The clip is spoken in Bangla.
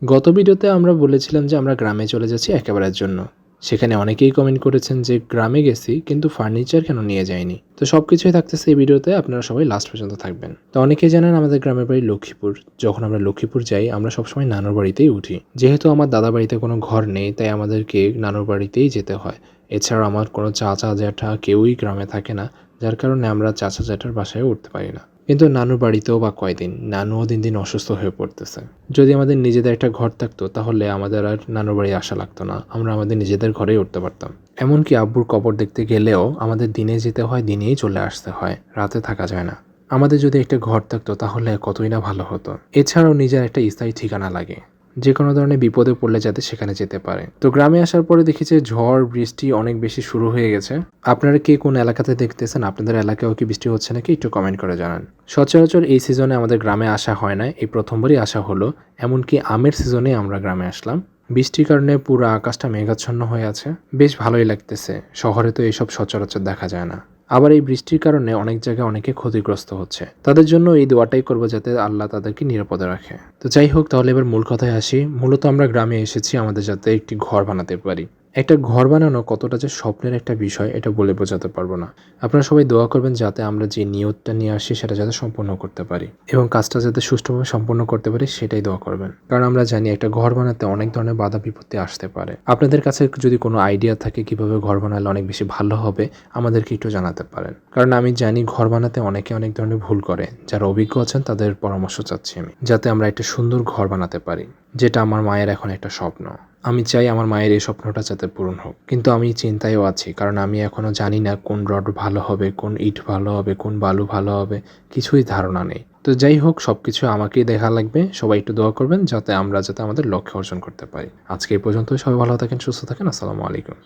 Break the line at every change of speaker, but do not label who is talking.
গত ভিডিওতে আমরা বলেছিলাম যে আমরা গ্রামে চলে যাচ্ছি একেবারের জন্য। সেখানে অনেকেই কমেন্ট করেছেন যে গ্রামে গেছি কিন্তু ফার্নিচার কেন নিয়ে যায়নি। তো সবকিছুই থাকতেছে এই ভিডিওতে, আপনারা সবাই লাস্ট পর্যন্ত থাকবেন। তো অনেকেই জানেন আমাদের গ্রামের বাড়ি লক্ষ্মীপুর। যখন আমরা লক্ষ্মীপুর যাই আমরা সবসময় নানুর বাড়িতেই উঠি। যেহেতু আমার দাদা বাড়িতে কোনো ঘর নেই তাই আমাদেরকে নানুর বাড়িতেই যেতে হয়। এছাড়াও আমার কোনো চাচা জ্যাঠা কেউই গ্রামে থাকে না, যার কারণে আমরা চাচা জ্যাঠার বাসায় উঠতে পারি না। কিন্তু নানুর বাড়িতেও বা কয়দিন, নানুও দিন দিন অসুস্থ হয়ে পড়তেছে। যদি আমাদের নিজেদের একটা ঘর থাকতো তাহলে আমাদের আর নানুর বাড়ি আসা লাগতো না, আমরা আমাদের নিজেদের ঘরেই উঠতে পারতাম। এমনকি আব্বুর কবর দেখতে গেলেও আমাদের দিনে যেতে হয়, দিনেই চলে আসতে হয়, রাতে থাকা যায় না। আমাদের যদি একটা ঘর থাকতো তাহলে কতই না ভালো হতো। এছাড়াও নিজের একটা স্থায়ী ঠিকানা লাগে, যে কোনো ধরনের বিপদে পড়লে যাতে সেখানে যেতে পারে। তো গ্রামে আসার পরে দেখি যে ঝড় বৃষ্টি অনেক বেশি শুরু হয়ে গেছে। আপনারা কে কোন এলাকাতে দেখতেছেন, আপনাদের এলাকায়ও কি বৃষ্টি হচ্ছে নাকি একটু কমেন্ট করে জানান। সচরাচর এই সিজনে আমাদের গ্রামে আসা হয় না, এই প্রথমবারই আসা হলো। এমনকি আমের সিজনে আমরা গ্রামে আসলাম। বৃষ্টির কারণে পুরো আকাশটা মেঘাচ্ছন্ন হয়ে আছে, বেশ ভালোই লাগতেছে। শহরে তো এইসব সচরাচর দেখা যায় না। আবার এই বৃষ্টির কারণে অনেক জায়গায় অনেকে ক্ষতিগ্রস্ত হচ্ছে। তাদের জন্য এই দোয়াটাই করবো যাতে আল্লাহ তাদেরকে নিরাপদে রাখে। তো যাই হোক, তাহলে এবার মূল কথায় আসি। মূলত আমরা গ্রামে এসেছি আমাদের যাতে একটি ঘর বানাতে পারি। একটা ঘর বানানো কতটা যে স্বপ্নের একটা বিষয় এটা বলে বোঝাতে পারবো না। আপনারা সবাই দোয়া করবেন যাতে আমরা যে নিয়তটা নিয়ে আসি সেটা যাতে সম্পূর্ণ করতে পারি এবং কাজটা যাতে সুষ্ঠুভাবে সম্পন্ন করতে পারি সেটাই দোয়া করবেন। কারণ আমরা জানি একটা ঘর বানাতে অনেক ধরনের বাধা বিপত্তি আসতে পারে। আপনাদের কাছে যদি কোনো আইডিয়া থাকে কিভাবে ঘর বানালে অনেক বেশি ভালো হবে, আমাদেরকে একটু জানাতে পারেন। কারণ আমি জানি ঘর বানাতে অনেকে অনেক ধরনের ভুল করে। যারা অভিজ্ঞ আছেন তাদের পরামর্শ চাচ্ছি আমি, যাতে আমরা একটা সুন্দর ঘর বানাতে পারি, যেটা আমার মায়ের এখন একটা স্বপ্ন। আমি চাই আমার মায়ের এই স্বপ্নটা যাতে পূরণ হোক। কিন্তু আমি চিন্তায়ও আছি, কারণ আমি এখনো জানি না কোন রড ভালো হবে, কোন ইট ভালো হবে, কোন বালু ভালো হবে, কিছুই ধারণা নেই। তো যাই হোক, সবকিছু আমাকেই দেখা লাগবে। সবাই একটু দোয়া করবেন যাতে আমরা আমাদের লক্ষ্য অর্জন করতে পারি। আজকে এই পর্যন্ত। সবাই ভালো থাকেন, সুস্থ থাকেন। আসসালামু আলাইকুম।